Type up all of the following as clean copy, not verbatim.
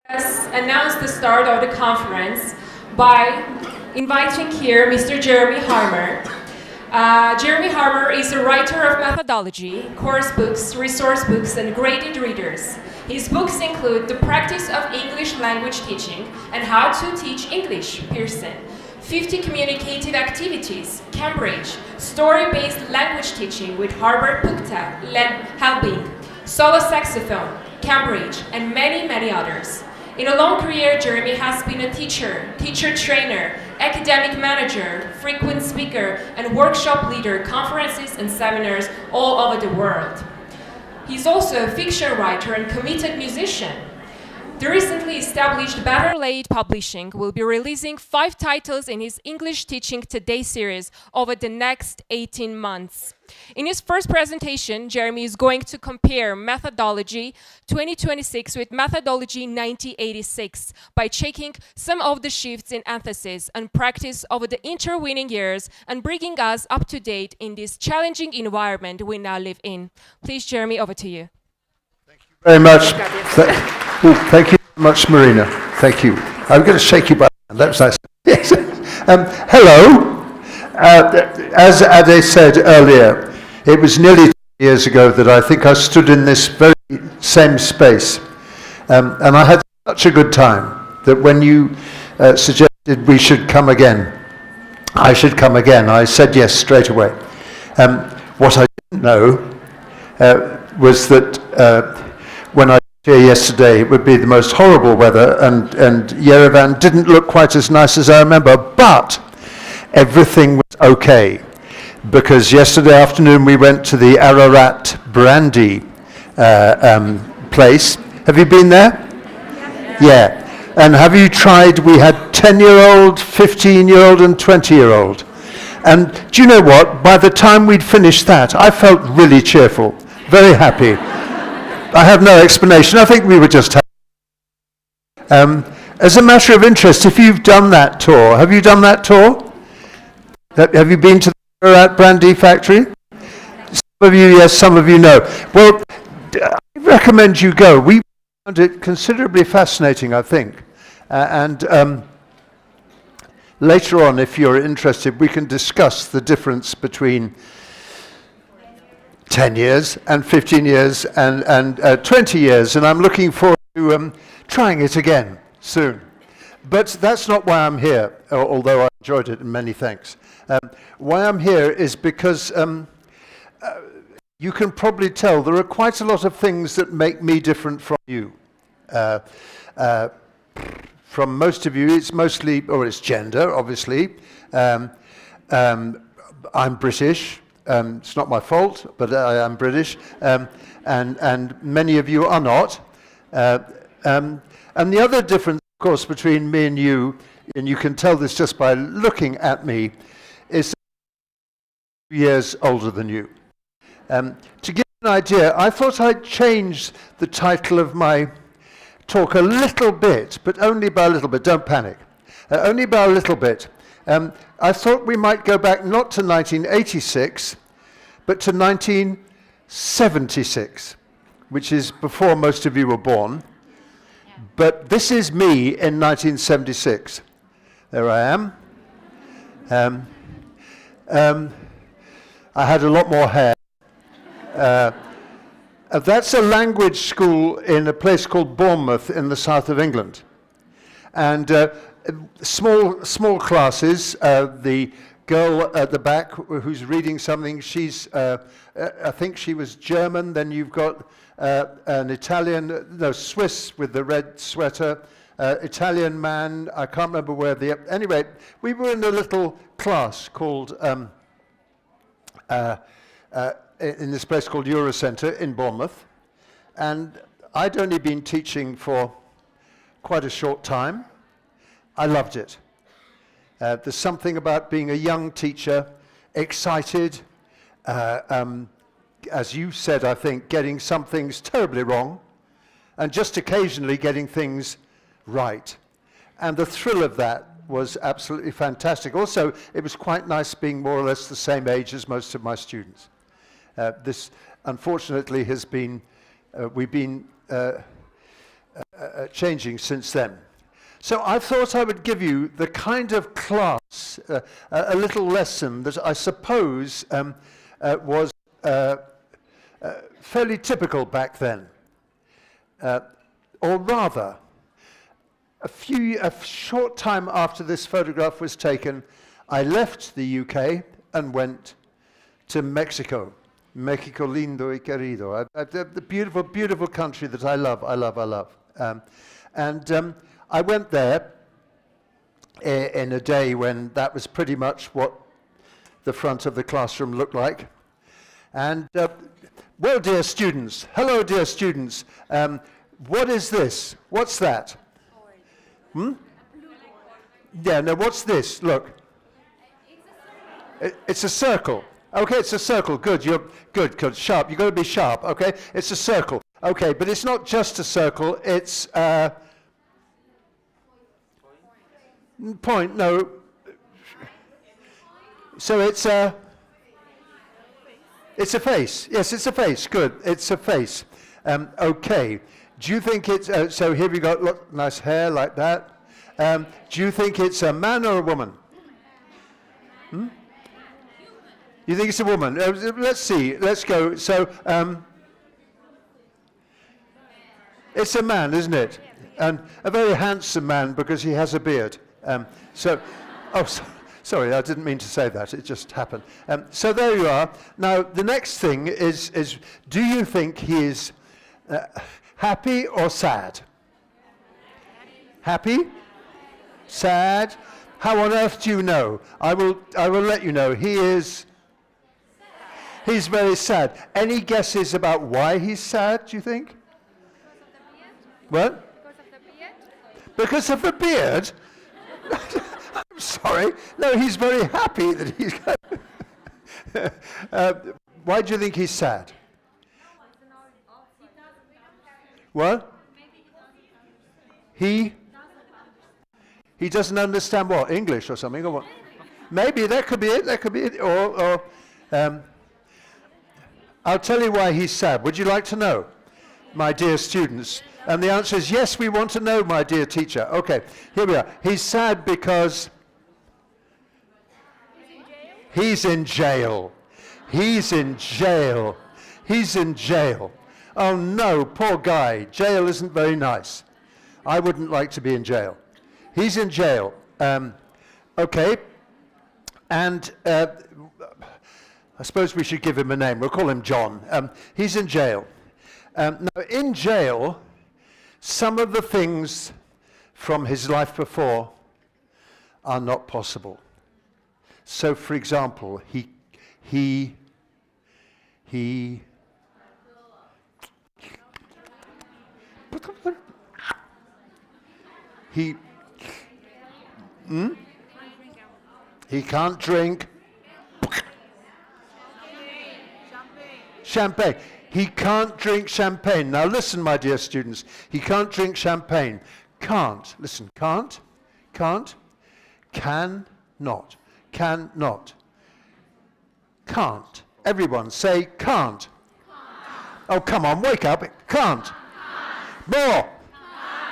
Let's announce the start of the conference by inviting here Mr. Jeremy Harmer. Jeremy Harmer is a writer of methodology, course books, resource books, and graded readers. His books include The Practice of English Language Teaching and How to Teach English, Pearson, 50 Communicative Activities, Cambridge, Story-Based Language Teaching with Harvard Pukta, Helbing, Solo Saxophone, Cambridge, and many, many others. In a long career, Jeremy has been a teacher, teacher trainer, academic manager, frequent speaker, and workshop leader, conferences and seminars all over the world. He's also a fiction writer and committed musician. The recently established Better Late Publishing will be releasing 5 titles in his English Teaching Today series over the next 18 months. In his first presentation, Jeremy is going to compare methodology 2026 with methodology 1986 by checking some of the shifts in emphasis and practice over the intervening years and bringing us up to date in this challenging environment we now live in. Please, Jeremy, over to you. Very much. Thank you very much, Marina. Thank you. I'm going to shake you by the hand. That was nice. Yes. Hello. As Ade said earlier, it was nearly 2 years ago that I think I stood in this very same space. And I had such a good time that when you suggested we should come again, I should come again, I said yes straight away. What I didn't know was that when I here yesterday, it would be the most horrible weather, and Yerevan didn't look quite as nice as I remember, but everything was okay, because yesterday afternoon we went to the Ararat brandy place. Have you been there? Yeah. And have you tried, we had 10-year-old, 15-year-old and 20-year-old. And do you know what? By the time we'd finished that, I felt really cheerful, very happy. I have no explanation. I think we were just as a matter of interest, if you've done that tour, have you done that tour? Have you been to the Ararat Brandy Factory? Some of you, yes, some of you know. Well, I recommend you go. We found it considerably fascinating, I think. Later on, if you're interested, we can discuss the difference between 10 years and 15 years and 20 years, and I'm looking forward to trying it again soon. But that's not why I'm here, although I enjoyed it, and many thanks. Why I'm here is because you can probably tell there are quite a lot of things that make me different from you. From most of you, it's mostly, or it's gender, obviously. I'm British. It's not my fault, but I am British, and many of you are not. And the other difference, of course, between me and you can tell this just by looking at me, is 2 years older than you. To give you an idea, I thought I'd change the title of my talk a little bit, but only by a little bit. Don't panic. Only by a little bit. I thought we might go back not to 1986, but to 1976, which is before most of you were born. But this is me in 1976. There I am. I had a lot more hair. That's a language school in a place called Bournemouth in the south of England. And small classes. The girl at the back who's reading something, she's, I think she was German. Then you've got an Italian, no, Swiss with the red sweater, Italian man. I can't remember where anyway, we were in a little class called, in this place called Eurocenter in Bournemouth. And I'd only been teaching for quite a short time. I loved it. There's something about being a young teacher, excited, as you said, I think, getting some things terribly wrong, and just occasionally getting things right. And the thrill of that was absolutely fantastic. Also, it was quite nice being more or less the same age as most of my students. This, unfortunately, has been, we've been changing since then. So I thought I would give you the kind of class, a little lesson that I suppose was fairly typical back then. Or rather, a short time after this photograph was taken, I left the UK and went to Mexico. Mexico lindo y querido. The beautiful, beautiful country that I love. I went there in a day when that was pretty much what the front of the classroom looked like. And, well, dear students, hello, dear students, what is this? What's that? Yeah, no, what's this? Look. It's a circle. Okay, it's a circle. Good, you're good, sharp. You've got to be sharp, okay? It's a circle. Okay, but it's not just a circle, it's point, no. So it's a face. Yes, it's a face. Good, it's a face. Okay. Do you think it's, so here we got nice hair like that. Do you think it's a man or a woman? You think it's a woman? Let's see. Let's go. So, it's a man, isn't it? And a very handsome man because he has a beard. Sorry, I didn't mean to say that. It just happened. So there you are. Now, the next thing is do you think he is happy or sad? Happy? Sad? How on earth do you know? I will let you know. He's very sad. Any guesses about why he's sad, do you think? What? Because of the beard? I'm sorry. No, he's very happy that he's why do you think he's sad? What? He doesn't understand what? English or something? Or what? Maybe that could be it. Or I'll tell you why he's sad. Would you like to know, my dear students? And the answer is yes, we want to know, my dear teacher. Okay, here we are. He's sad because he's in jail. He's in jail. He's in jail. Oh no, poor guy. Jail isn't very nice. I wouldn't like to be in jail. He's in jail. Okay. And I suppose we should give him a name. We'll call him John. He's in jail. Now, in jail, some of the things from his life before are not possible. So, for example, he can't drink champagne. He can't drink champagne. Now listen, my dear students. He can't drink champagne. Can't. Listen. Can't. Cannot. Can't. Everyone say can't. Oh, come on, wake up. Can't. More.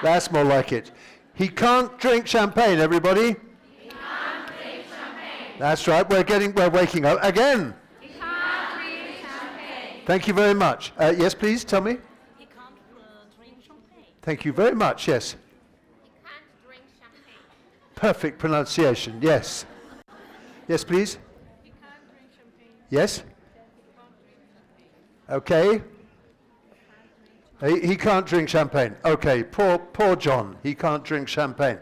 That's more like it. He can't drink champagne, everybody. He can't drink champagne. That's right, we're waking up again. He can't drink champagne. Thank you very much. Yes, please, tell me. He can't drink champagne. Thank you very much, yes. He can't drink champagne. Perfect pronunciation, yes. Yes, please. He can't drink champagne. Yes? He can't drink champagne. Okay. He can't drink champagne. Okay, poor John. He can't drink champagne.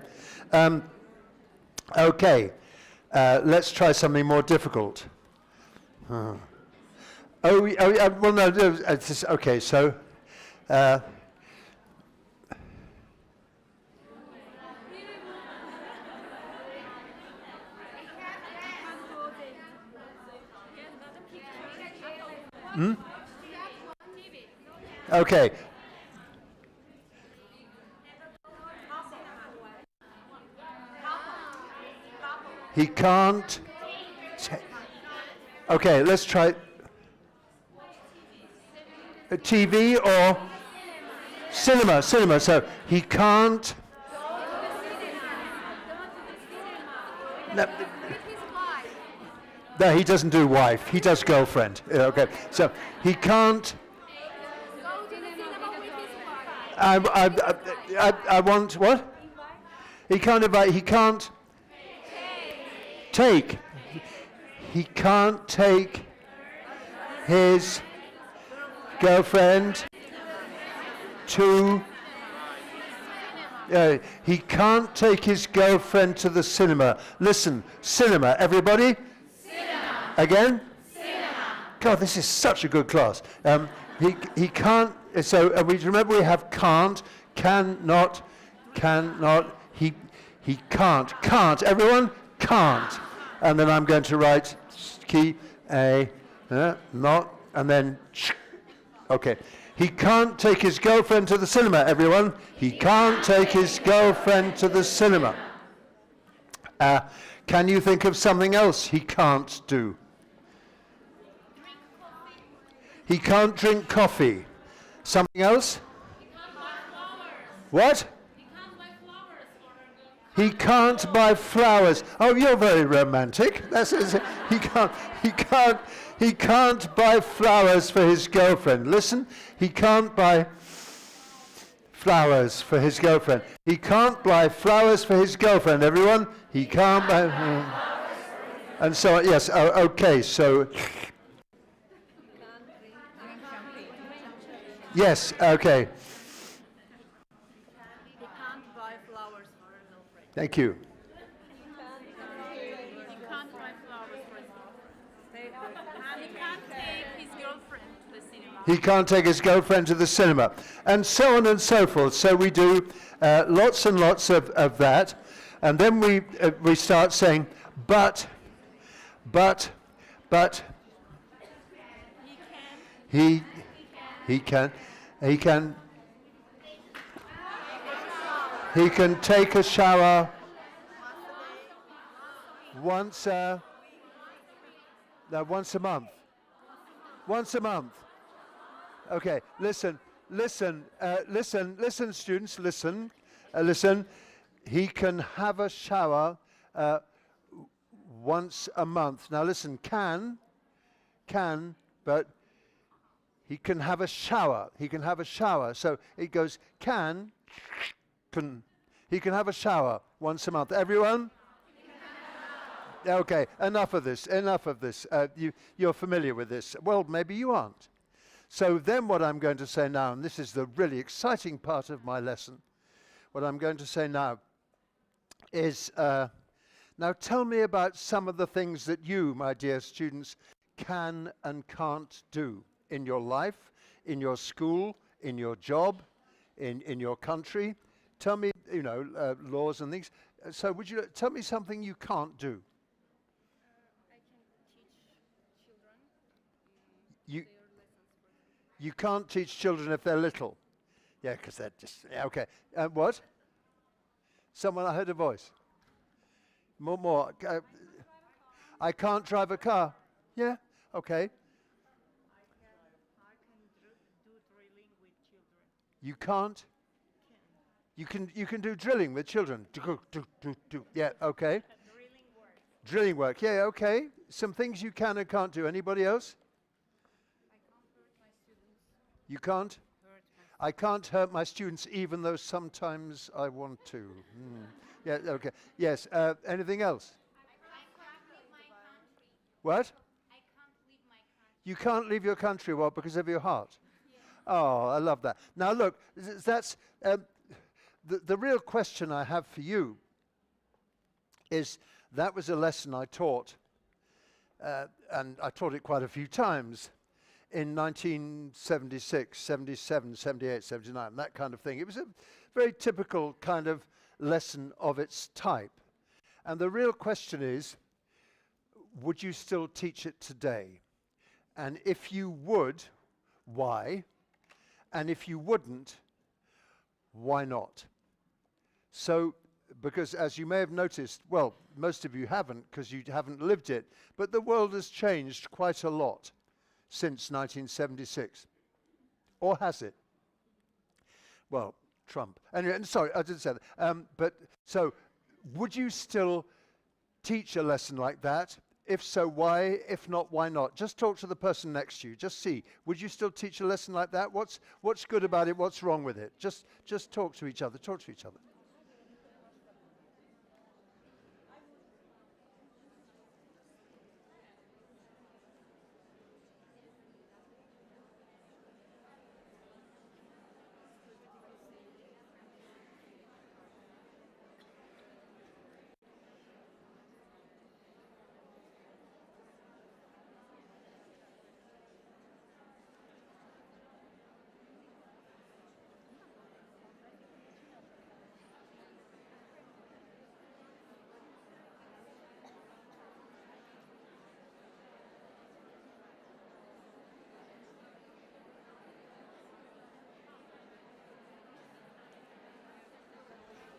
Okay, let's try something more difficult. Well, no, okay, so... Okay. He can't. Okay, let's try. A TV or Cinema, cinema. So he can't. No, no, he doesn't do wife. He does girlfriend. Okay. So he can't. Go to the cinema with his wife. I want what? He can't invite. He can't take. He can't take his girlfriend to. He can't take his girlfriend to the cinema. Listen, cinema, everybody. Cinema. Again. Cinema. God, this is such a good class. He can't. So we remember we have can't, cannot, cannot. He can't. Everyone can't. And then I'm going to write key a not and then. Okay. He can't take his girlfriend to the cinema, everyone. He can't take his girlfriend to the cinema. Can you think of something else he can't do? Drink coffee. He can't drink coffee. Something else? He can't buy flowers. What? He can't buy flowers for her. He can't buy flowers. Oh, you're very romantic. He can't buy flowers for his girlfriend. Listen, he can't buy flowers for his girlfriend. He can't buy flowers for his girlfriend, everyone. He can't buy and so on. Yes, okay, so yes, okay. He can't buy flowers for a girlfriend. Thank you. He can't buy flowers for his girlfriend. And he can't take his girlfriend to the cinema. He can't take his girlfriend to the cinema, and so on and so forth. So we do lots and lots of that, and then we start saying, but, he can take a shower once a month. Once a month. Okay, listen, students, listen. He can have a shower once a month. Now listen, can, but he can have a shower. He can have a shower. So it goes can. He can have a shower once a month. Everyone? Okay, enough of this. You're familiar with this. Well, maybe you aren't. So then what I'm going to say now, and this is the really exciting part of my lesson, what I'm going to say now is, now tell me about some of the things that you, my dear students, can and can't do in your life, in your school, in your job, in your country. Tell me, laws and things. So would you tell me something you can't do? I can teach children You their lessons for them. you can't teach children if they're little. Yeah, because they're just, okay. What? Someone, I heard a voice. More. I can't drive a car. Yeah, okay. I can do drilling with children. You can't? You can do drilling with children. Do. Yeah, okay. Drilling work. Drilling work. Yeah, okay. Some things you can and can't do. Anybody else? I can't hurt my students. You can't? I can't hurt my students even though sometimes I want to. Yeah, okay. Yes, anything else? I can't leave my country. What? I can't leave my country. You can't leave your country, what, because of your heart? Oh, I love that. Now look, that's the real question I have for you is, that was a lesson I taught, and I taught it quite a few times, in 1976, 77, 78, 79, that kind of thing. It was a very typical kind of lesson of its type. And the real question is, would you still teach it today? And if you would, why? And if you wouldn't, why not? So, because as you may have noticed, well, most of you haven't because you haven't lived it, but the world has changed quite a lot since 1976. Or has it? Well, Trump. Anyway, and sorry, I didn't say that. But so, would you still teach a lesson like that? If so, why? If not, why not? Just talk to the person next to you. Just see. Would you still teach a lesson like that? What's good about it? What's wrong with it? Just talk to each other. Talk to each other.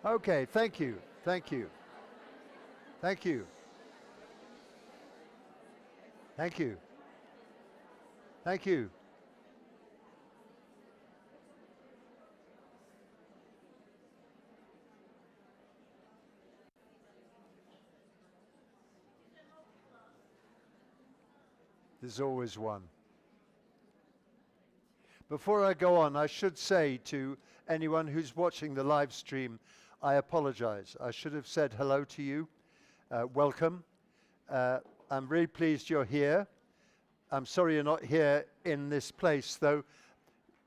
Okay, thank you. Thank you. Thank you. Thank you. Thank you. There's always one. Before I go on, I should say to anyone who's watching the live stream, I apologize. I should have said hello to you. Welcome. I'm really pleased you're here. I'm sorry you're not here in this place, though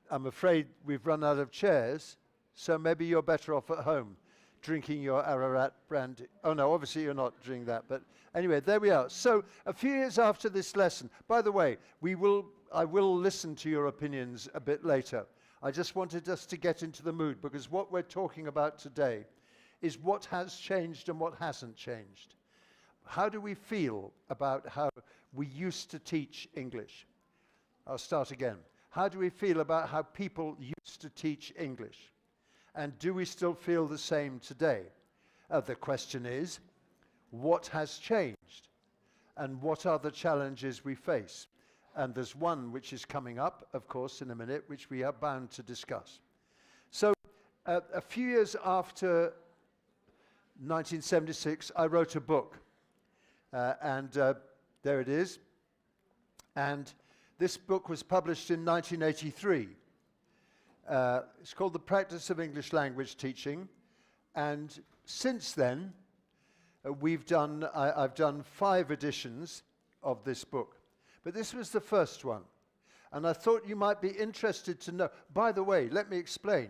I'm afraid we've run out of chairs, so maybe you're better off at home drinking your Ararat brandy. Oh no, obviously you're not drinking that, but anyway, there we are. So a few years after this lesson, by the way, I will listen to your opinions a bit later. I just wanted us to get into the mood, because what we're talking about today is what has changed and what hasn't changed. How do we feel about how we used to teach English? I'll start again. How do we feel about how people used to teach English? And do we still feel the same today? The question is, what has changed? And what are the challenges we face? And there's one which is coming up, of course, in a minute, which we are bound to discuss. So, a few years after 1976, I wrote a book. And there it is. And this book was published in 1983. It's called The Practice of English Language Teaching. And since then, I've done 5 editions of this book. But this was the first one. And I thought you might be interested to know. By the way, let me explain.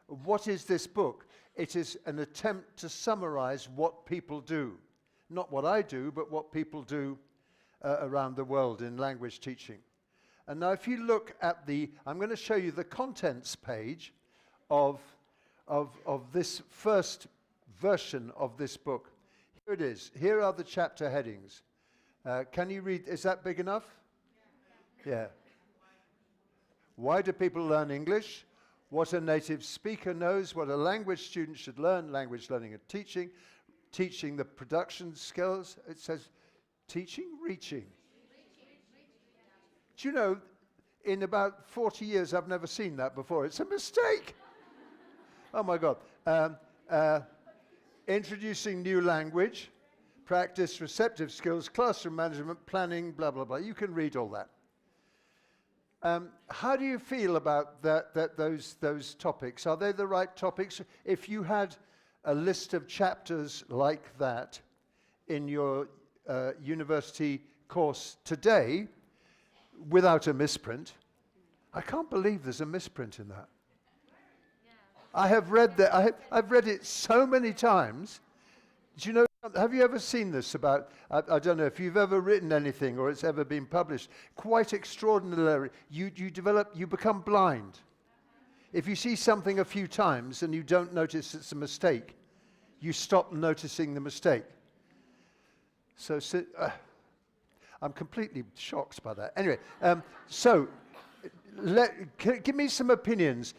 What is this book? It is an attempt to summarize what people do. Not what I do, but what people do around the world in language teaching. And now if you look at I'm going to show you the contents page of this first version of this book. Here it is. Here are the chapter headings. Can you read? Is that big enough? Yeah. Why do people learn English? What a native speaker knows, what a language student should learn, language learning and teaching, teaching the production skills. It says teaching, reaching. Do you know, in about 40 years, I've never seen that before. It's a mistake. Oh my God. Introducing new language, practice receptive skills, classroom management, planning, blah, blah, blah. You can read all that. How do you feel about those topics? Are they the right topics? If you had a list of chapters like that in your university course today, without a misprint, I can't believe there's a misprint in that. I have read that. I've read it so many times. Do you know? Have you ever seen this about? I don't know if you've ever written anything or it's ever been published. Quite extraordinary. You become blind. If you see something a few times and you don't notice it's a mistake, you stop noticing the mistake. So I'm completely shocked by that. Anyway, give me some opinions.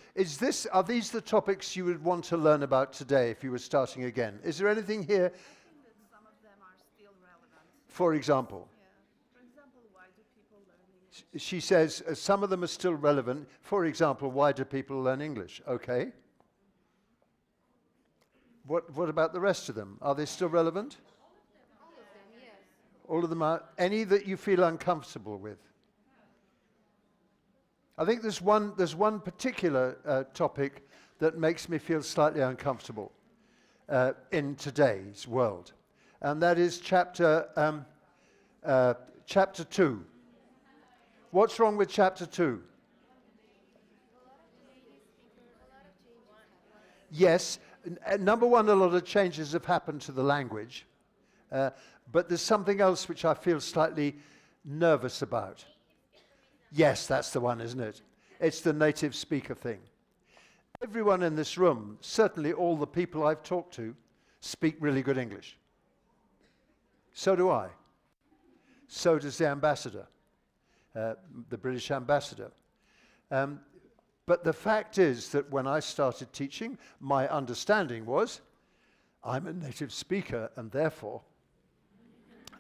Are these the topics you would want to learn about today if you were starting again? Is there anything here? I think that some of them are still relevant. For example? Yeah. For example, why do people learn English? She says some of them are still relevant. For example, why do people learn English? Okay. What about the rest of them? Are they still relevant? All of them, yes. All of them are. Any that you feel uncomfortable with? I think there's one particular topic that makes me feel slightly uncomfortable in today's world, and that is chapter 2. What's wrong with chapter 2? Yes, number one, a lot of changes have happened to the language, but there's something else which I feel slightly nervous about. Yes, that's the one, isn't it? It's the native speaker thing. Everyone in this room, certainly all the people I've talked to, speak really good English. So do I. So does the ambassador, the British ambassador. But the fact is that when I started teaching, my understanding was, I'm a native speaker and therefore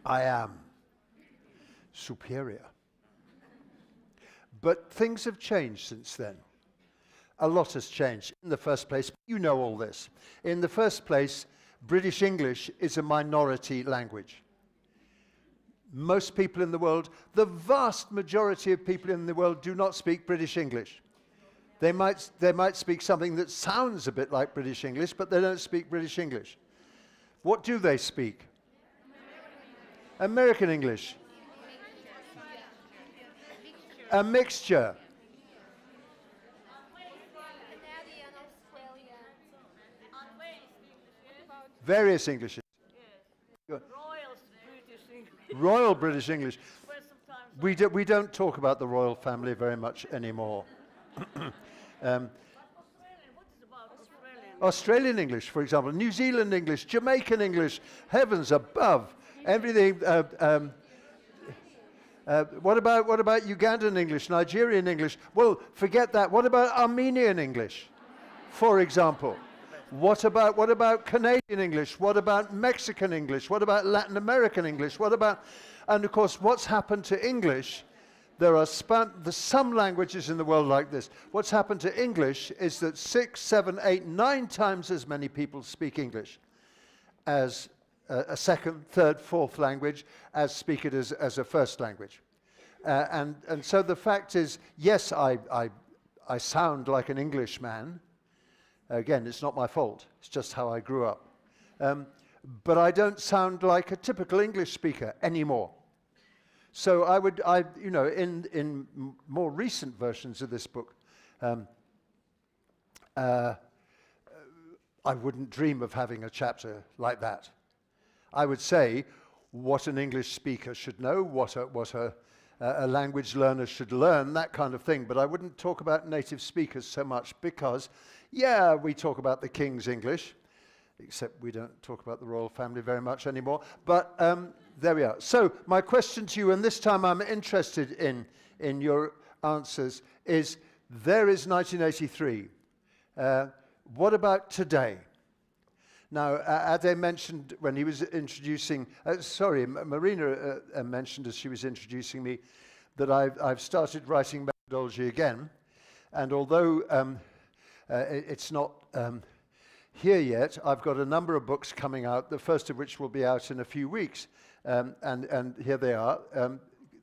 I am superior. But things have changed since then. A lot has changed. In the first place, you know all this. In the first place, British English is a minority language. Most people in the world, the vast majority of people in the world do not speak British English. They might speak something that sounds a bit like British English, but they don't speak British English. What do they speak? American English. A mixture. Canadian, Australian. Various Englishes. Royal British English. Royal British English. Well, sometimes We don't talk about the royal family very much anymore. Australian. What is about Australian? Australian English, for example, New Zealand English, Jamaican English, heavens above, everything. What about Ugandan English, Nigerian English? Well, forget that. What about Armenian English, for example? What about Canadian English? What about Mexican English? What about Latin American English? And of course, what's happened to English? There's some languages in the world like this. What's happened to English is that 6, 7, 8, 9 times as many people speak English as a second, third, fourth language as speak it as a first language. And so the fact is, yes, I sound like an Englishman. Again, it's not my fault. It's just how I grew up. But I don't sound like a typical English speaker anymore. So in more recent versions of this book, I wouldn't dream of having a chapter like that. I would say what an English speaker should know, what a language learner should learn, that kind of thing. But I wouldn't talk about native speakers so much because, yeah, we talk about the King's English, except we don't talk about the royal family very much anymore. But there we are. So my question to you, and this time I'm interested in your answers, is there is 1983. What about today? Now, Ade mentioned when he was introducing, Marina mentioned as she was introducing me that I've started writing methodology again. And although it's not here yet, I've got a number of books coming out, the first of which will be out in a few weeks. And here they are,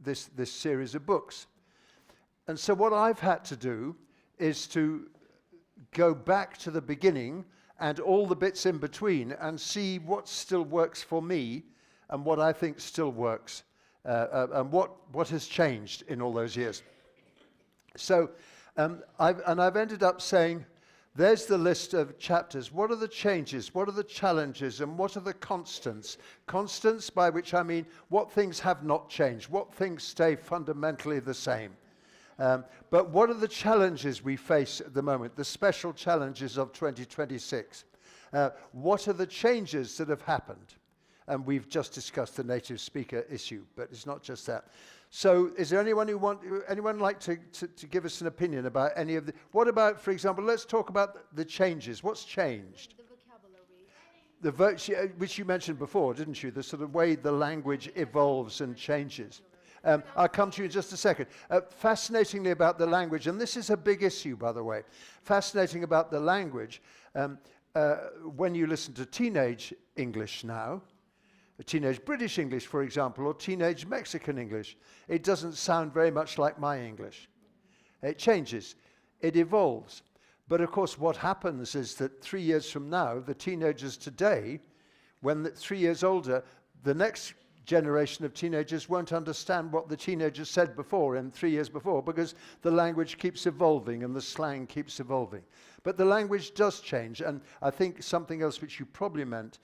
this series of books. And so what I've had to do is to go back to the beginning and all the bits in between and see what still works for me and what I think still works and what has changed in all those years. So I've ended up saying, there's the list of chapters. What are the changes? What are the challenges? And what are the constants? Constants, by which I mean what things have not changed, what things stay fundamentally the same. But what are the challenges we face at the moment, the special challenges of 2026? What are the changes that have happened? And we've just discussed the native speaker issue, but it's not just that. So is there anyone like to give us an opinion about any of the, what about, for example, let's talk about the changes. What's changed? The vocabulary. Which you mentioned before, didn't you? The sort of way the language evolves and changes. I'll come to you in just a second. Fascinatingly about the language, and this is a big issue, by the way. Fascinating about the language, when you listen to teenage English now, teenage British English, for example, or teenage Mexican English, it doesn't sound very much like my English. It changes. It evolves. But of course, what happens is that 3 years from now, the teenagers today, when 3 years older, the next generation of teenagers won't understand what the teenagers said before and 3 years before, because the language keeps evolving and the slang keeps evolving. But the language does change, and I think something else which you probably meant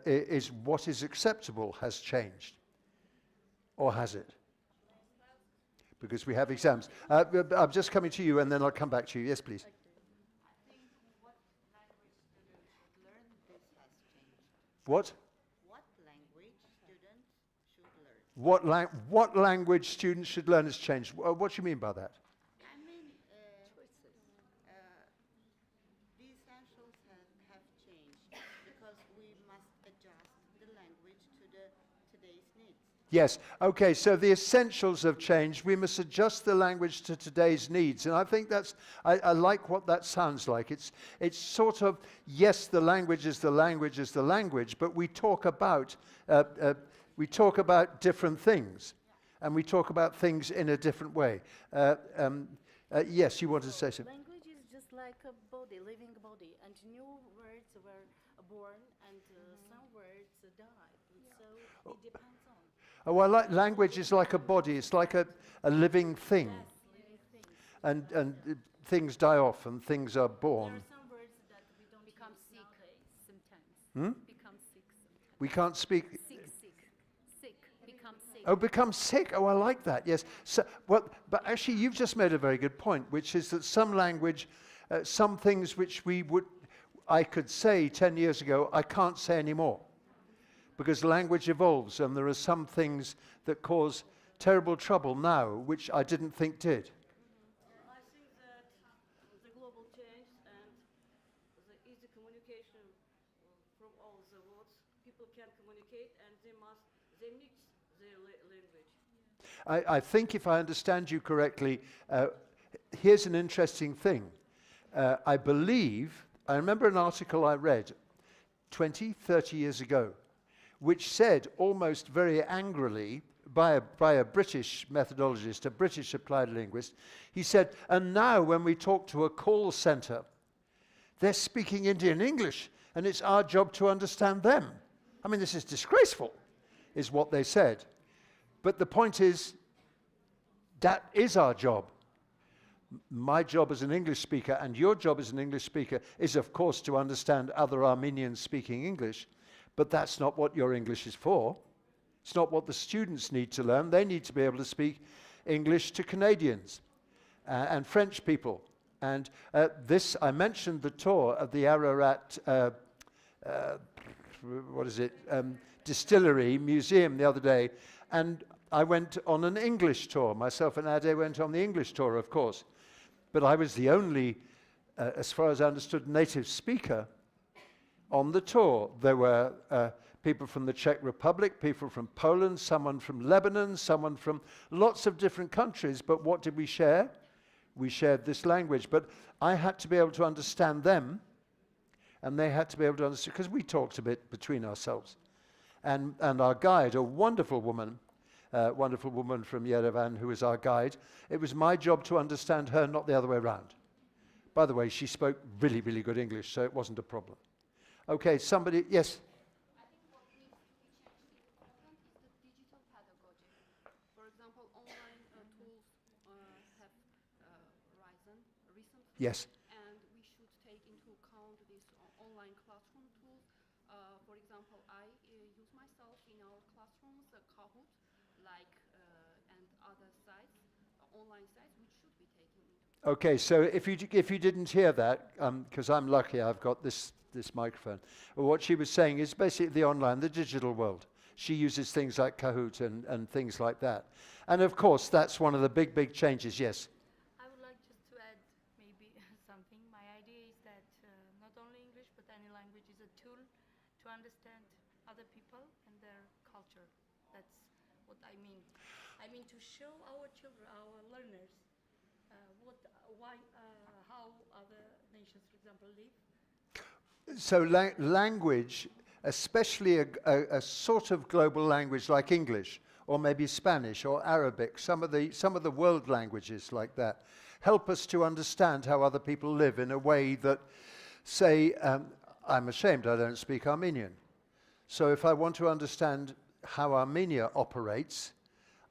is what is acceptable has changed. Or has it? Because we have exams. I'm just coming to you and then I'll come back to you. Yes, please. I think what language students should learn, this has changed. What? What language students should learn. What language students should learn has changed. What do you mean by that? I mean, the essentials have changed because we must adjust the language to today's needs. Yes. Okay, so the essentials have changed. We must adjust the language to today's needs. And I think I like what that sounds like. It's sort of, yes, the language is the language is the language, but we talk about different things. And we talk about things in a different way. Yes, you wanted to say something. Language is just like a body, living body, and new words were born and some words died. And so it depends on. Oh, I like language is like a body. It's like a living thing. Yes, living things. And things die off and things are There born. are some words that we don't Become use sick. nowadays sometimes. Hmm? Become sick sometimes. We can't speak. Sick. Become sick. Oh, become sick. Oh, I like that. Yes. So, well, but actually, you've just made a very good point, which is that some language, some things which I could say 10 years ago, I can't say anymore. Because language evolves, and there are some things that cause terrible trouble now, which I didn't think did. I think that the global change and the easy communication from all the words, people can communicate and they mix their language. I think if I understand you correctly, here's an interesting thing. I remember an article I read 20, 30 years ago, which said almost very angrily by a British methodologist, a British applied linguist, he said, and now when we talk to a call center, they're speaking Indian English, and it's our job to understand them. I mean, this is disgraceful, is what they said. But the point is, that is our job. My job as an English speaker and your job as an English speaker is, of course, to understand other Armenians speaking English. But that's not what your English is for. It's not what the students need to learn. They need to be able to speak English to Canadians and French people. And I mentioned the tour of the Ararat, distillery museum the other day. And I went on an English tour. Myself and Ade went on the English tour, of course. But I was the only, as far as I understood, native speaker on the tour. There were people from the Czech Republic, people from Poland, someone from Lebanon, someone from lots of different countries. But what did we share? We shared this language. But I had to be able to understand them, and they had to be able to understand, because we talked a bit between ourselves. And our guide, a wonderful woman from Yerevan, who was our guide, it was my job to understand her, not the other way around. By the way, she spoke really, really good English, so it wasn't a problem. Okay, somebody, yes? I think what needs to be changed in Poland is the digital pedagogy. For example, online tools have risen recently. Yes. And we should take into account these online classroom tools. For example, I use myself in our classrooms, Kahoot, and other sites, online sites, which should be taken into account. Okay, so if you didn't hear that, because I'm lucky I've got this microphone, what she was saying is basically the online, the digital world. She uses things like Kahoot and things like that. And of course, that's one of the big changes, yes. I would like just to add maybe something. My idea is that not only English, but any language is a tool to understand other people and their culture. That's what I mean. I mean to show our children, our learners, how other nations, for example, live. So language, especially a sort of global language like English, or maybe Spanish or Arabic, some of the world languages like that, help us to understand how other people live in a way that, say, I'm ashamed I don't speak Armenian. So if I want to understand how Armenia operates,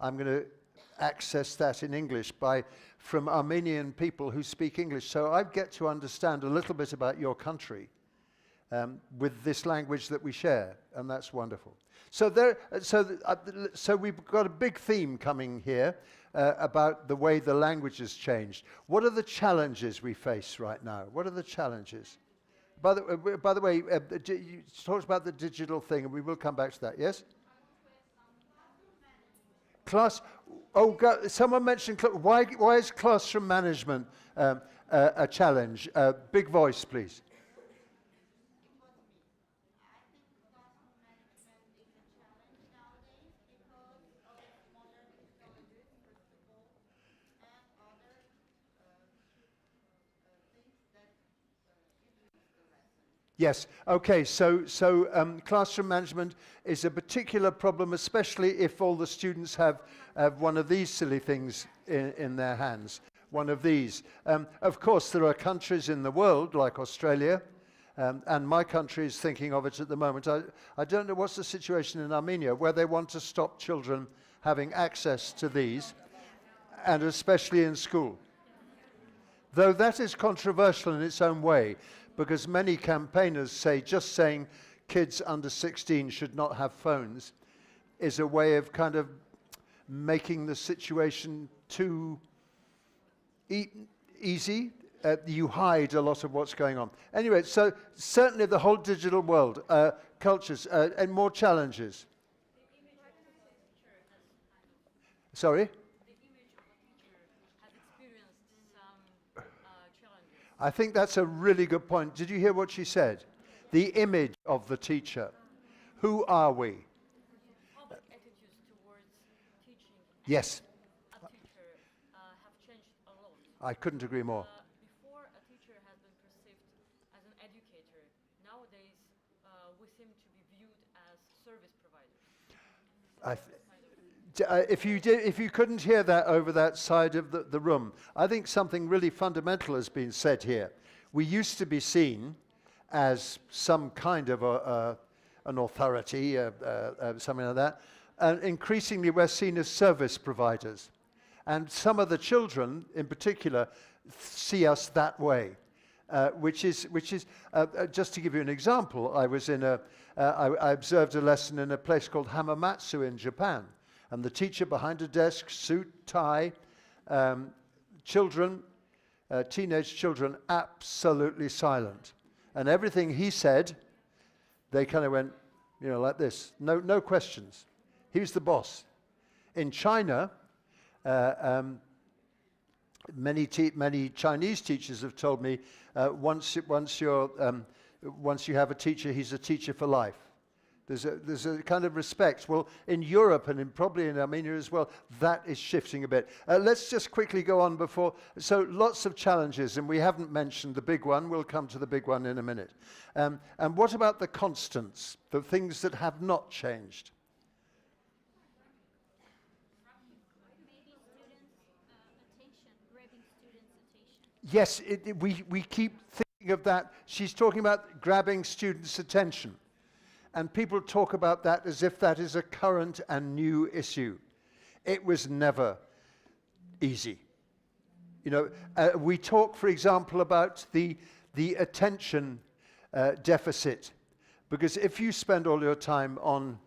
I'm going to access that in English from Armenian people who speak English. So I get to understand a little bit about your country with this language that we share, and that's wonderful. So we've got a big theme coming here about the way the language has changed. What are the challenges we face right now? What are the challenges? By the way, you talked about the digital thing, and we will come back to that, yes? Someone mentioned, why is classroom management a challenge? Big voice, please. Yes. Okay. So classroom management is a particular problem, especially if all the students have one of these silly things in their hands. One of these. Of course, there are countries in the world like Australia, and my country is thinking of it at the moment. I don't know what's the situation in Armenia, where they want to stop children having access to these, and especially in school. Though that is controversial in its own way, because many campaigners say just saying kids under 16 should not have phones is a way of kind of making the situation too easy. You hide a lot of what's going on. Anyway, so certainly the whole digital world, cultures, and more challenges. Sorry? I think that's a really good point. Did you hear what she said? The image of the teacher. Who are we? Public attitudes towards teaching Yes. a teacher have changed a lot. I couldn't agree more. Before, a teacher has been perceived as an educator. Nowadays, we seem to be viewed as service providers. If you couldn't hear that over that side of the room, I think something really fundamental has been said here. We used to be seen as some kind of an authority, something like that, and increasingly we're seen as service providers. And some of the children, in particular, see us that way, which is just to give you an example, I observed a lesson in a place called Hamamatsu in Japan. And the teacher behind a desk, suit, tie, teenage children, absolutely silent. And everything he said, they kind of went, like this. No questions. He was the boss. In China, many Chinese teachers have told me, once you have a teacher, he's a teacher for life. There's a kind of respect. Well, in Europe and probably in Armenia as well, that is shifting a bit. Let's just quickly go on before. So lots of challenges, and we haven't mentioned the big one. We'll come to the big one in a minute. And what about the constants, the things that have not changed? Maybe students' attention, grabbing students' attention. Yes, we keep thinking of that. She's talking about grabbing students' attention. And people talk about that as if that is a current and new issue. It was never easy. We talk, for example, about the attention deficit. Because if you spend all your time on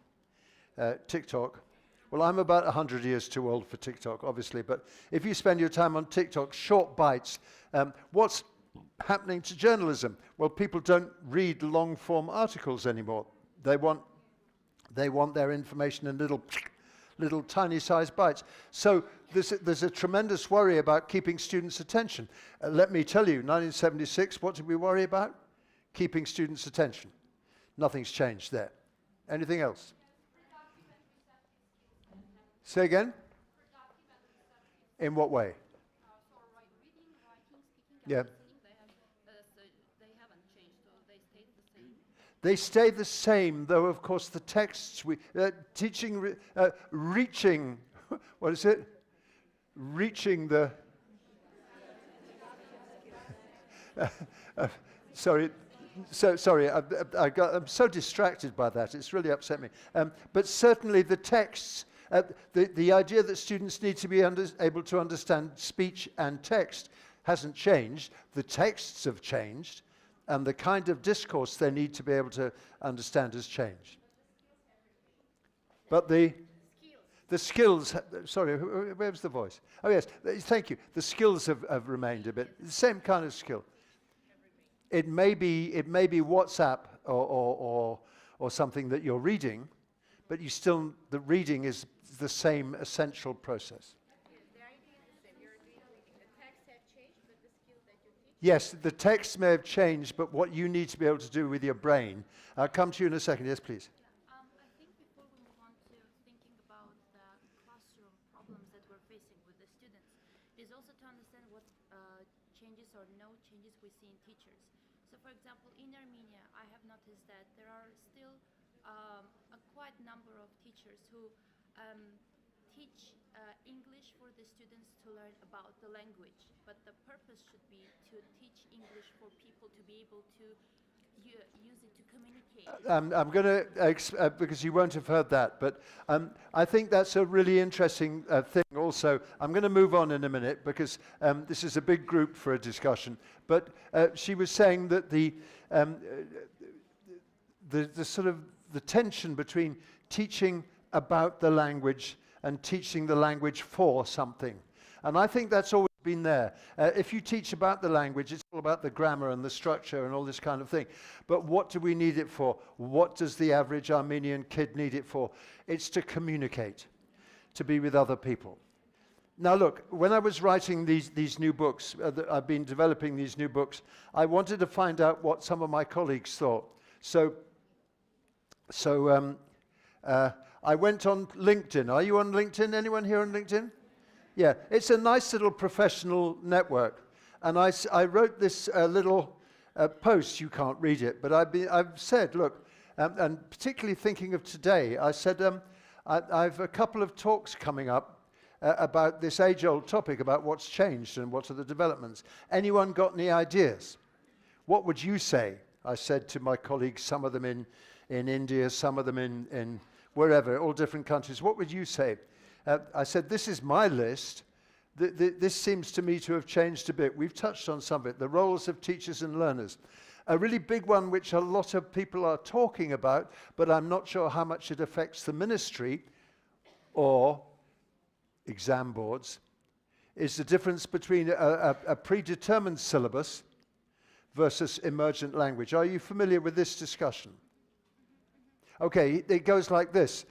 TikTok, well, I'm about 100 years too old for TikTok, obviously, but if you spend your time on TikTok, short bites, what's happening to journalism? Well, people don't read long-form articles anymore. They want their information in little tiny-sized bites. So there's a tremendous worry about keeping students' attention. Let me tell you, 1976, what did we worry about? Keeping students' attention. Nothing's changed there. Anything else? Say again? In what way? So reading, writing, speaking, and Yeah. listening, they haven't changed, so they stayed the same. They stay the same, though, of course, the texts we reaching, what is it? Reaching the. Sorry, I'm so distracted by that. It's really upset me. But certainly the texts, the idea that students need to be able to understand speech and text hasn't changed. The texts have changed, and the kind of discourse they need to be able to understand has changed. But the skills, sorry, where's the voice? Oh yes, thank you. The skills have remained a bit, the same kind of skill. It may be WhatsApp or something that you're reading, but the reading is the same essential process. The idea is the same. You're reading. The texts have changed, but the skills that you teach. Yes, the text may have changed, but what you need to be able to do with your brain. I'll come to you in a second. Yes, please. I think before we move on to thinking about the classroom problems that we're facing with the students, is also to understand what changes or no changes we see in teachers. So for example, in Armenia, I have noticed that there are still a quite number of teachers who teach English for the students to learn about the language, but the purpose should be to teach English for people to be able to use it to communicate. I'm going to, because you won't have heard that, but I think that's a really interesting thing also. I'm going to move on in a minute because this is a big group for a discussion. But she was saying that the sort of the tension between teaching about the language and teaching the language for something. And I think that's always been there. If you teach about the language, it's all about the grammar and the structure and all this kind of thing. But what do we need it for? What does the average Armenian kid need it for? It's to communicate, to be with other people. Now look, when I was writing these new books, I've been developing these new books, I wanted to find out what some of my colleagues thought. So I went on LinkedIn. Are you on LinkedIn? Anyone here on LinkedIn? Yeah, it's a nice little professional network. And I wrote this little post. You can't read it, but I've said, look, and particularly thinking of today, I said, I've a couple of talks coming up about this age-old topic about what's changed and what are the developments. Anyone got any ideas? What would you say? I said to my colleagues, some of them in India, some of them in wherever, all different countries. What would you say? I said, this is my list. This seems to me to have changed a bit. We've touched on some of it. The roles of teachers and learners. A really big one which a lot of people are talking about, but I'm not sure how much it affects the ministry or exam boards, is the difference between a predetermined syllabus versus emergent language. Are you familiar with this discussion? Okay, it goes like this.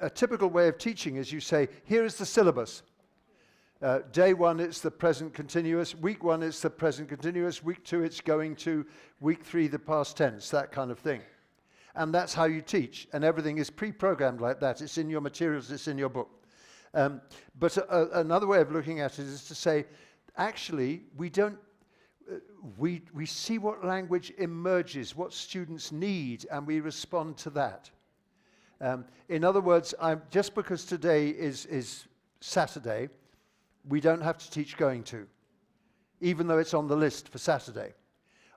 A typical way of teaching is you say, here is the syllabus. Day one, it's the present continuous. Week one, it's the present continuous. Week two, it's going to. Week three, the past tense, that kind of thing. And that's how you teach. And everything is pre-programmed like that. It's in your materials, it's in your book. But another way of looking at it is to say, actually, we don't, we see what language emerges, what students need, and we respond to that. In other words, just because today is Saturday, we don't have to teach going to, even though it's on the list for Saturday.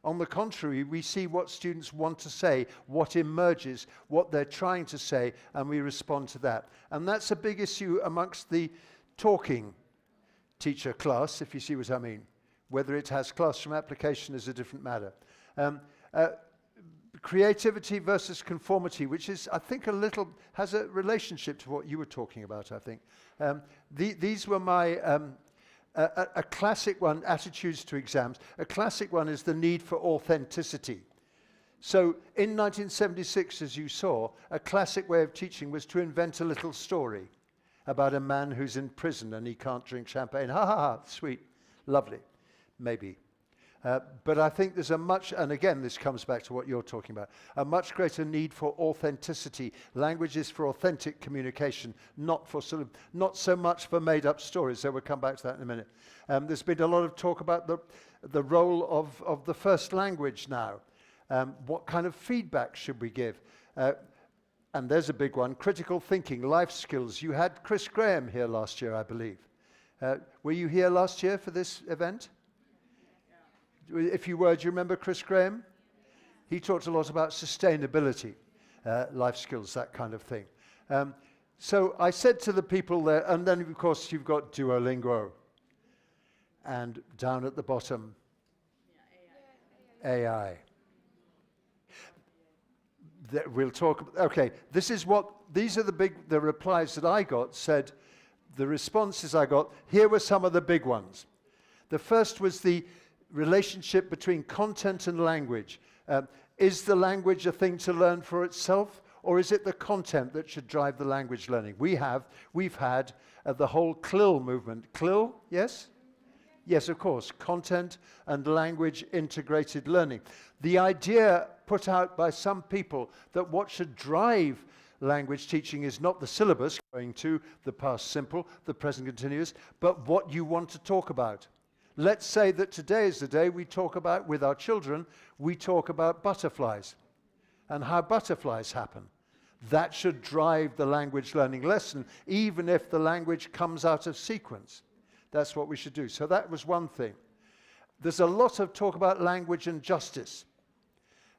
On the contrary, we see what students want to say, what emerges, what they're trying to say, and we respond to that. And that's a big issue amongst the talking teacher class, if you see what I mean. Whether it has classroom application is a different matter. Creativity versus conformity, which is, I think, has a relationship to what you were talking about, I think. These were my, a classic one, attitudes to exams. A classic one is the need for authenticity. So in 1976, as you saw, a classic way of teaching was to invent a little story about a man who's in prison and he can't drink champagne. Ha ha ha, sweet, lovely, maybe. But I think there's a much, and again, this comes back to what you're talking about, a much greater need for authenticity. Language is for authentic communication, not not so much for made-up stories. So we'll come back to that in a minute. There's been a lot of talk about the role of the first language now. What kind of feedback should we give? And there's a big one: critical thinking, life skills. You had Chris Graham here last year, I believe. Were you here last year for this event? If you were, do you remember Chris Graham? He talked a lot about sustainability, life skills, that kind of thing. So I said to the people there, and then of course you've got Duolingo, and down at the bottom, AI. We'll talk, okay, these are the replies that I got, said, the responses I got, here were some of the big ones. The first was the relationship between content and language. Is the language a thing to learn for itself, or is it the content that should drive the language learning? We've had the whole CLIL movement. CLIL, yes? Yes, of course, content and language integrated learning. The idea put out by some people that what should drive language teaching is not the syllabus, going to the past simple, the present continuous, but what you want to talk about. Let's say that today is the day we talk about, with our children, we talk about butterflies and how butterflies happen. That should drive the language learning lesson, even if the language comes out of sequence. That's what we should do. So that was one thing. There's a lot of talk about language and justice.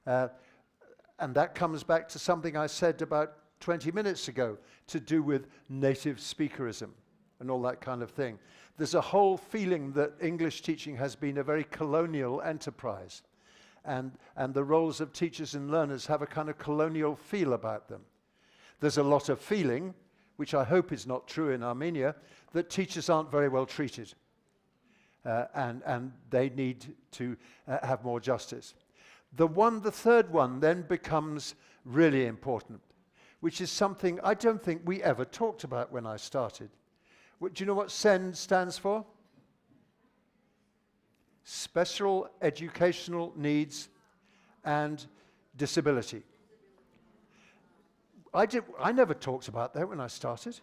And that comes back to something I said about 20 minutes ago, to do with native speakerism and all that kind of thing. There's a whole feeling that English teaching has been a very colonial enterprise, and the roles of teachers and learners have a kind of colonial feel about them. There's a lot of feeling, which I hope is not true in Armenia, that teachers aren't very well treated, and they need to have more justice. The third one then becomes really important, which is something I don't think we ever talked about when I started. Do you know what SEND stands for? Special Educational Needs and Disability. I never talked about that when I started.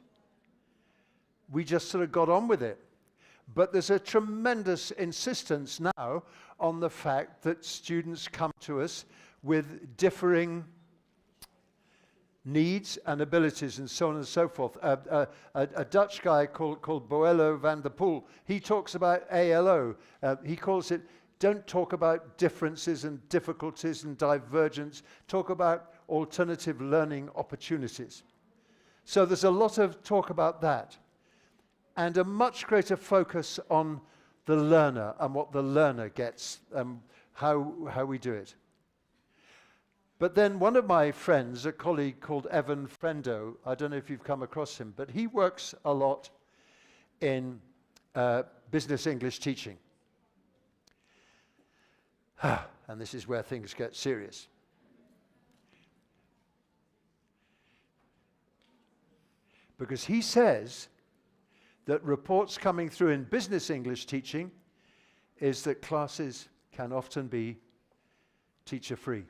We just sort of got on with it. But there's a tremendous insistence now on the fact that students come to us with differing needs and abilities and so on and so forth. A Dutch guy called Boelo van der Poel, he talks about ALO. He calls it, don't talk about differences and difficulties and divergence, talk about alternative learning opportunities. So there's a lot of talk about that, and a much greater focus on the learner and what the learner gets, how we do it. But then one of my friends, a colleague called Evan Frendo, I don't know if you've come across him, but he works a lot in business English teaching. And this is where things get serious. Because he says that reports coming through in business English teaching is that classes can often be teacher-free.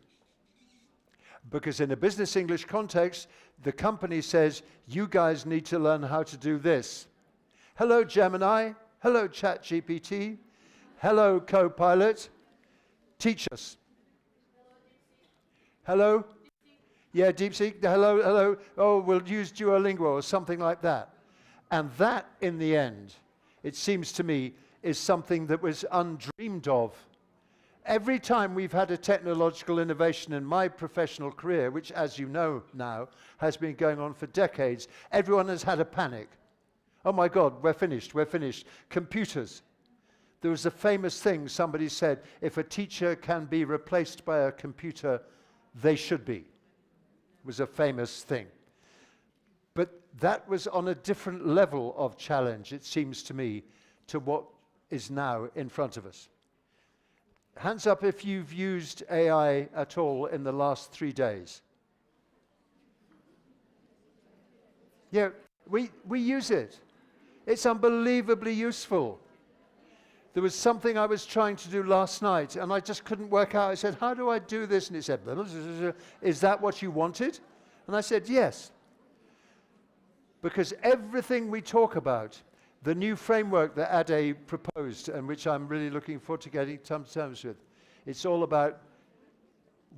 Because in a business English context, the company says, you guys need to learn how to do this. Hello, Gemini. Hello, ChatGPT. Hello, Copilot. Teach us. Hello? Yeah, DeepSeek. Hello, hello. Oh, we'll use Duolingo or something like that. And that, in the end, it seems to me, is something that was undreamed of. Every time we've had a technological innovation in my professional career, which, as you know now, has been going on for decades, everyone has had a panic. Oh my God, we're finished, we're finished. Computers. There was a famous thing somebody said, if a teacher can be replaced by a computer, they should be. It was a famous thing. But that was on a different level of challenge, it seems to me, to what is now in front of us. Hands up if you've used AI at all in the last 3 days. Yeah, we use it. It's unbelievably useful. there was something I was trying to do last night, and I just couldn't work out. I said, how do I do this? And it said, is that what you wanted? And I said, yes. Because everything we talk about, the new framework that Ade proposed, and which I'm really looking forward to getting to terms with, it's all about,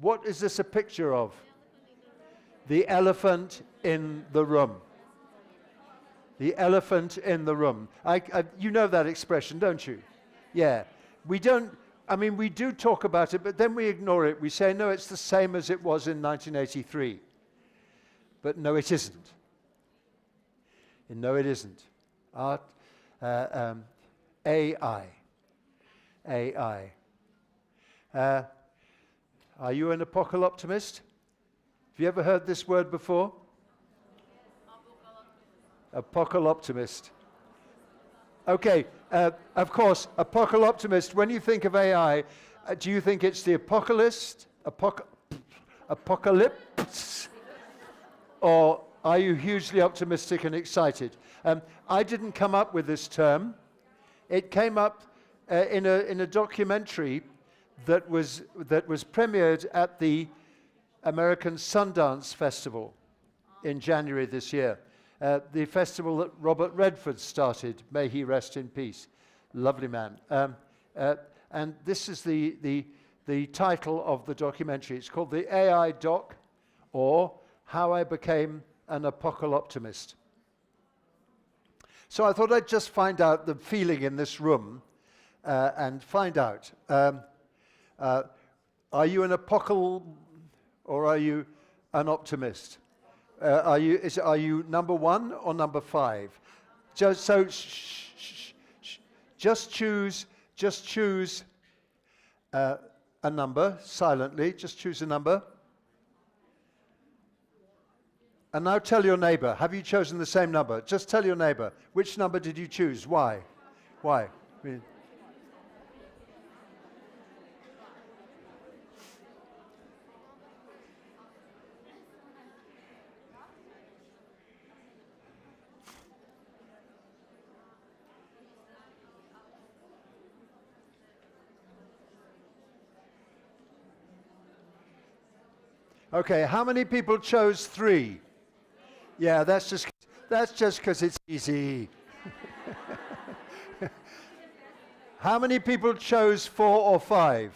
what is this a picture of? The elephant in the room. The elephant in the room. You know that expression, don't you? Yeah. We don't, I mean, we do talk about it, but then we ignore it. We say, no, it's the same as it was in 1983. But no, it isn't. And no, it isn't. AI. AI. Are you an apocalyptimist? Have you ever heard this word before? Apocalyptimist. Okay, of course, apocalyptimist, when you think of AI, do you think it's the apocalypse? Apocalypse? Or are you hugely optimistic and excited? I didn't come up with this term. It came up in a documentary that was premiered at the American Sundance Festival in January this year. The festival that Robert Redford started, may he rest in peace. Lovely man. And this is the title of the documentary. It's called The AI Doc, or How I Became an Apocalyptimist. So I thought I'd just find out the feeling in this room and find out. Are you an apocalypse or are you an optimist? Are you number 1 or number 5? Just choose a number silently. Just choose a number. And now tell your neighbor. Have you chosen the same number? Just tell your neighbor. Which number did you choose? Why? Why? Okay, how many people chose 3? Yeah, that's just because it's easy. How many people chose 4 or 5?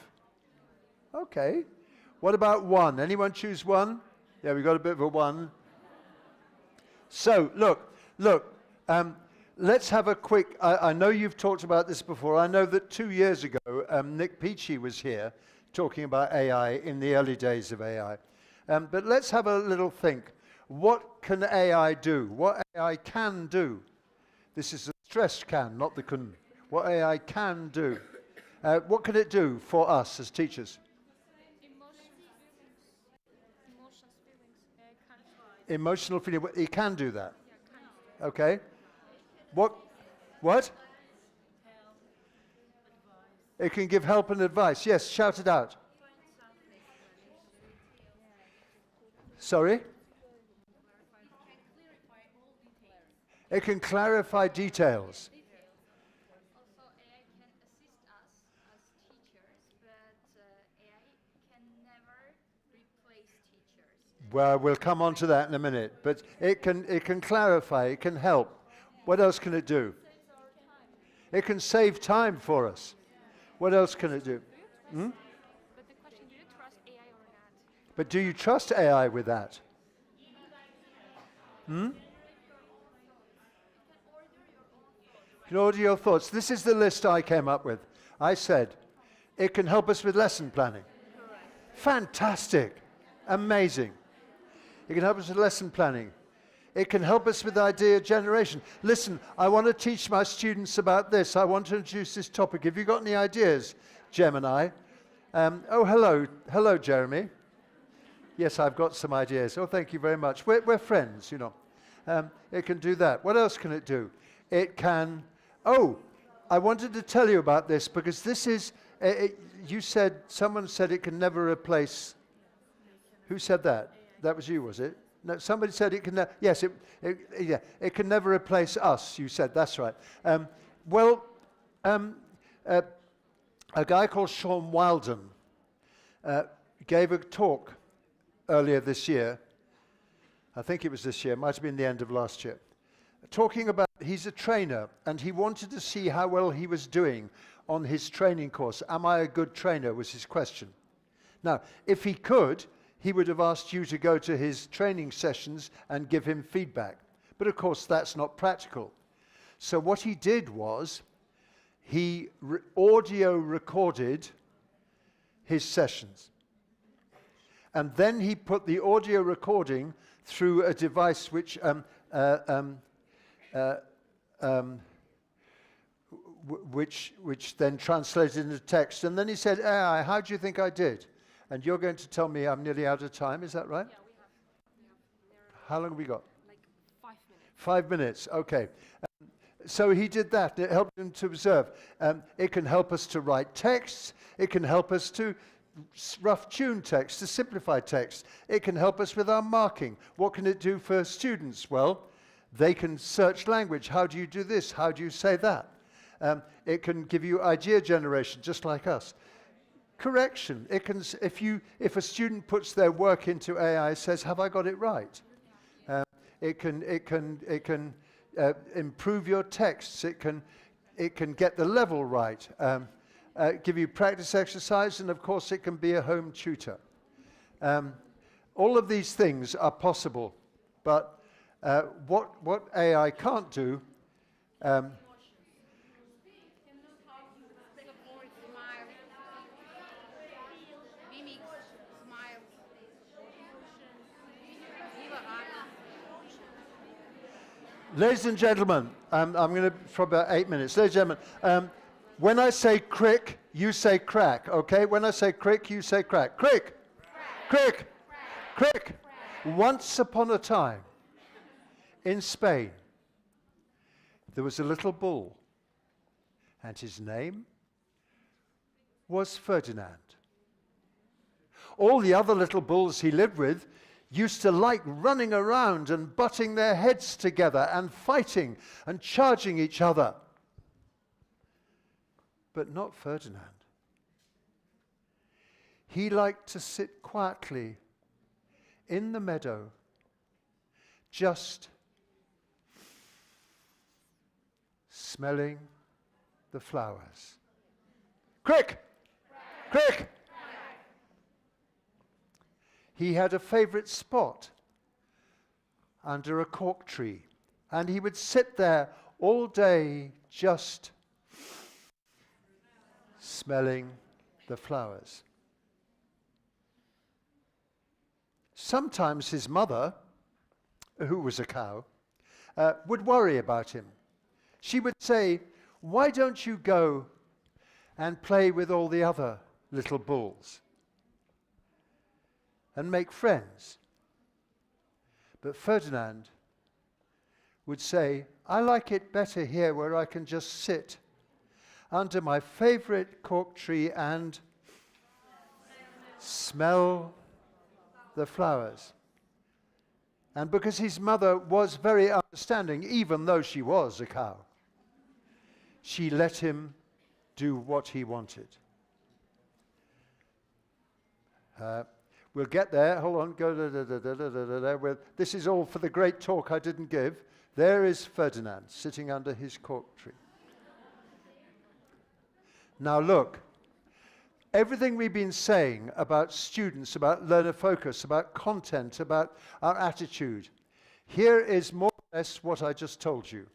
Okay. What about 1? Anyone choose 1? Yeah, we got a bit of a 1. So, look. Let's have a quick, I know you've talked about this before. I know that 2 years ago, Nick Peachy was here talking about AI in the early days of AI. But let's have a little think. What can AI do? What AI can do? This is a stressed can, not the can. What AI can do. What can it do for us as teachers? Emotional feeling. It can do that. Okay. What? It can give help and advice. Yes, shout it out. Sorry? It can clarify details. Also, AI can assist us as teachers, but AI can never replace teachers. Well, we'll come on to that in a minute. But it can clarify, it can help. What else can it do? It can save time for us. What else can it do? But the question, do you trust AI or not? But do you trust AI with that? You can order your thoughts. This is the list I came up with. I said, it can help us with lesson planning. Fantastic. Amazing. It can help us with lesson planning. It can help us with idea generation. Listen, I want to teach my students about this. I want to introduce this topic. Have you got any ideas, Gemini? Oh, hello. Hello, Jeremy. Yes, I've got some ideas. Oh, thank you very much. We're friends, you know. It can do that. What else can it do? It can... Oh, I wanted to tell you about this because this is... someone said it can never replace... Who said that? That was you, was it? No, somebody said it can... Yes, it can never replace us, you said. That's right. a guy called Sean Wilden gave a talk earlier this year. I think it was this year, might have been the end of last year, talking about, he's a trainer, and he wanted to see how well he was doing on his training course. Am I a good trainer, was his question. Now, if he could, he would have asked you to go to his training sessions and give him feedback. But of course, that's not practical. So what he did was, he audio recorded his sessions. And then he put the audio recording through a device which which then translated into text. And then he said, AI, how do you think I did? And you're going to tell me I'm nearly out of time, is that right? Yeah, we have How long have we got? like 5 minutes. 5 minutes, okay. So he did that. It helped him to observe. It can help us to write texts. It can help us to rough tune text, to simplify text. It can help us with our marking. What can it do for students? Well, they can search language. How do you do this? How do you say that? It can give you idea generation, just like us. Correction. It can, if a student puts their work into AI, says, "Have I got it right?" It can improve your texts. It can get the level right. Give you practice exercise, and of course, it can be a home tutor. All of these things are possible, but what AI can't do. Support, smile, mimics, smile, give a hug. Ladies and gentlemen, I'm going to, for about 8 minutes. Ladies and gentlemen, when I say crick, you say crack, okay? When I say crick, you say crack. Crick! Crick! Crick! Once upon a time, in Spain, there was a little bull, and his name was Ferdinand. All the other little bulls he lived with used to like running around and butting their heads together and fighting and charging each other. But not Ferdinand. He liked to sit quietly in the meadow, just smelling the flowers. Crick! Crick! He had a favorite spot under a cork tree, and he would sit there all day just smelling the flowers. Sometimes his mother, who was a cow, would worry about him. She would say, "Why don't you go and play with all the other little bulls and make friends?" But Ferdinand would say, "I like it better here where I can just sit under my favorite cork tree and smell the flowers." And because his mother was very understanding, even though she was a cow, she let him do what he wanted. We'll get there. Hold on. Go. This is all for the great talk I didn't give. There is Ferdinand sitting under his cork tree. Now look, everything we've been saying about students, about learner focus, about content, about our attitude, here is more or less what I just told you.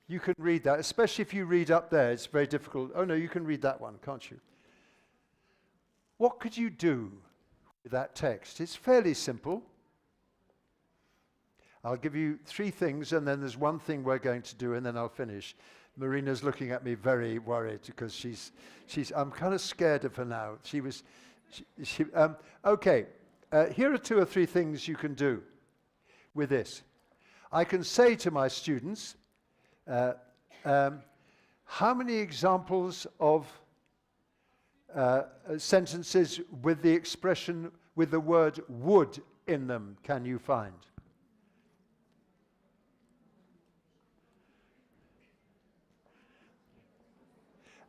You can read that, especially if you read up there. It's very difficult. Oh no, you can read that one, can't you? What could you do with that text? It's fairly simple. I'll give you 3 things, and then there's one thing we're going to do, and then I'll finish. Marina's looking at me very worried because I'm kind of scared of her now. Okay, here are 2 or 3 things you can do with this. I can say to my students, how many examples of sentences with the expression, with the word would in them can you find?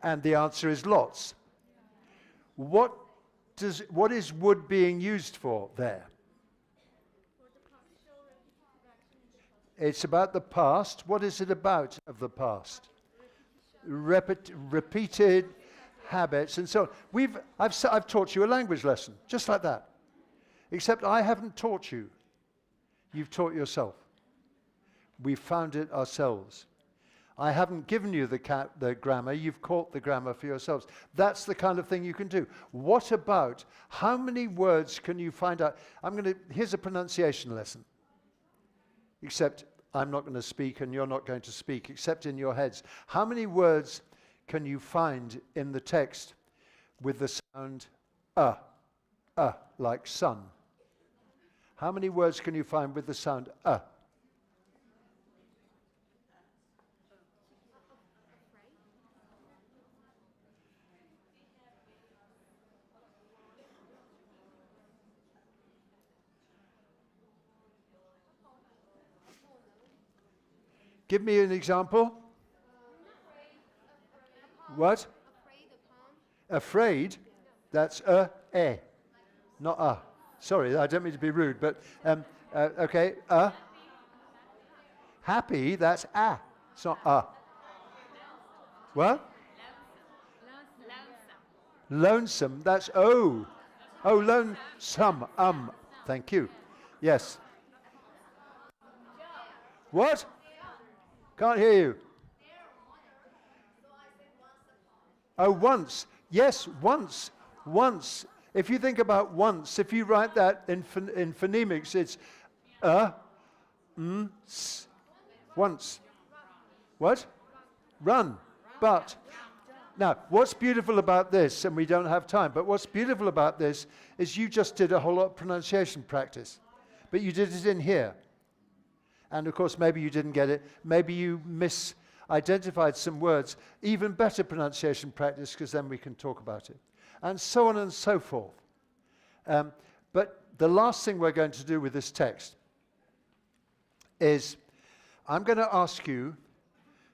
And the answer is lots. What is would being used for there? It's about the past. What is it about of the past? Repeated habits and so on. I've taught you a language lesson, just like that. Except I haven't taught you. You've taught yourself. We found it ourselves. I haven't given you the grammar, you've caught the grammar for yourselves. That's the kind of thing you can do. What about, how many words can you find out? Here's a pronunciation lesson. Except I'm not going to speak and you're not going to speak, except in your heads. How many words can you find in the text with the sound like sun? How many words can you find with the sound Give me an example. What? Afraid? That's not Sorry, I don't mean to be rude, but okay. Happy? That's It's not What? Lonesome? That's O. Oh, lonesome. Thank you. Yes. What? Can't hear you. Oh, once. Yes, once. Once. If you think about once, if you write that in phonemics, it's s. Once. What? Run. But. Now, what's beautiful about this, and we don't have time, but what's beautiful about this is you just did a whole lot of pronunciation practice. But you did it in here. And of course, maybe you didn't get it. Maybe you misidentified some words. Even better pronunciation practice, because then we can talk about it. And so on and so forth. But the last thing we're going to do with this text is I'm going to ask you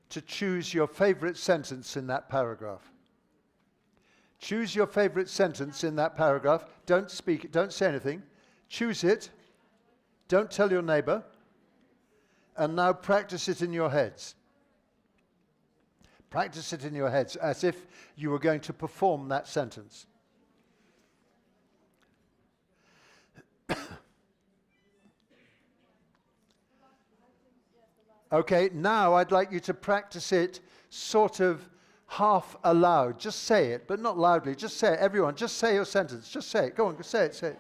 to choose your favorite sentence in that paragraph. Choose your favorite sentence in that paragraph. Don't speak, don't say anything. Choose it. Don't tell your neighbor. And now practice it in your heads. Practice it in your heads as if you were going to perform that sentence. Okay, now I'd like you to practice it sort of half aloud. Just say it, but not loudly. Just say it. Everyone, just say your sentence. Just say it. Go on, say it, say it.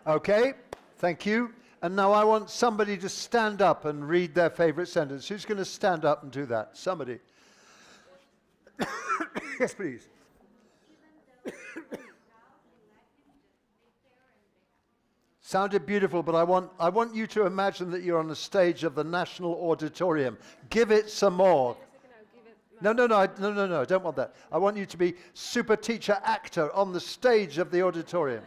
Okay, thank you. And now I want somebody to stand up and read their favorite sentence. Who's going to stand up and do that? Somebody. Yes, please. Sounded beautiful, but I want you to imagine that you're on the stage of the National Auditorium. Give it some more. No, I don't want that. I want you to be super teacher actor on the stage of the auditorium.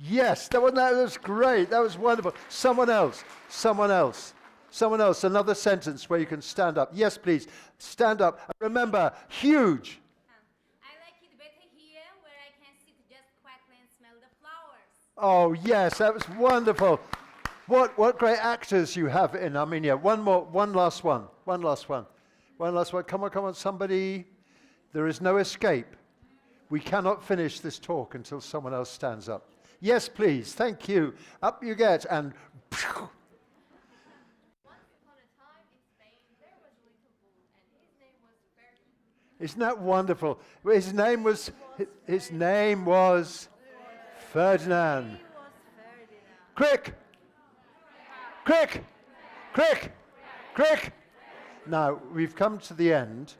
Yes, that was great. That was wonderful. Someone else. Another sentence where you can stand up. Yes, please. Stand up. Remember, huge. I like it better here where I can sit just quietly and smell the flowers. Oh, yes, that was wonderful. What great actors you have in Armenia. One last one. Come on, somebody. There is no escape. We cannot finish this talk until someone else stands up. Yes, please. Thank you. Up you get. And Once upon a time in Spain, there was a little bull, and his name was Ferdinand. isn't that wonderful? His name was Ferdinand. Crick. Now, we've come to the end.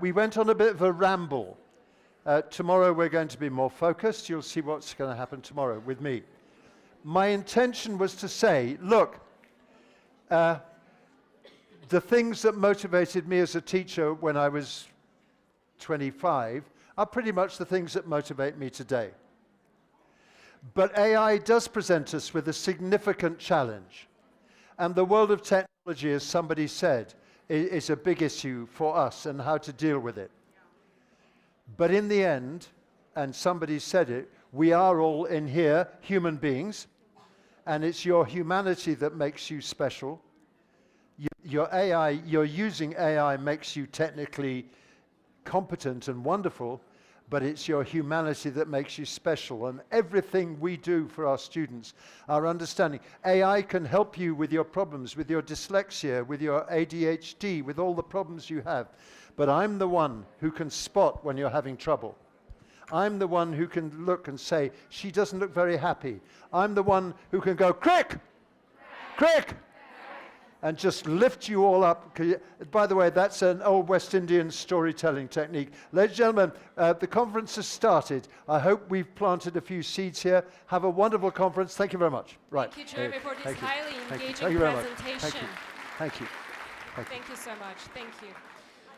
We went on a bit of a ramble. Tomorrow we're going to be more focused. You'll see what's going to happen tomorrow with me. My intention was to say, look, the things that motivated me as a teacher when I was 25 are pretty much the things that motivate me today. But AI does present us with a significant challenge. And the world of technology, as somebody said, is a big issue for us and how to deal with it. But in the end, and somebody said it, we are all in here human beings, and it's your humanity that makes you special. Your AI, your using AI makes you technically competent and wonderful, but it's your humanity that makes you special. And everything we do for our students, our understanding. AI can help you with your problems, with your dyslexia, with your ADHD, with all the problems you have. But I'm the one who can spot when you're having trouble. I'm the one who can look and say, she doesn't look very happy. I'm the one who can go, crick, crick, and just lift you all up. By the way, that's an old West Indian storytelling technique. Ladies and gentlemen, the conference has started. I hope we've planted a few seeds here. Have a wonderful conference. Thank you very much. Right. Thank you, Jeremy, for this Thank you. highly Thank you. engaging Thank you very much. presentation. Thank you. Thank you. Thank you. Thank you so much. Thank you.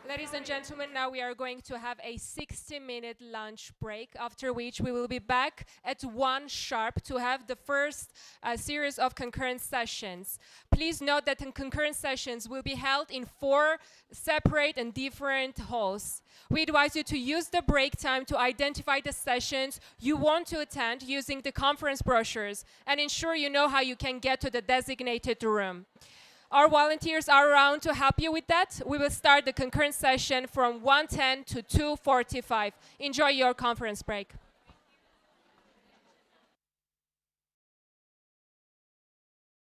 Ladies and gentlemen, now we are going to have a 60-minute lunch break, after which we will be back at 1 sharp to have the first series of concurrent sessions. Please note that the concurrent sessions will be held in 4 separate and different halls. We advise you to use the break time to identify the sessions you want to attend using the conference brochures and ensure you know how you can get to the designated room. Our volunteers are around to help you with that. We will start the concurrent session from 1:10 to 2:45. Enjoy your conference break.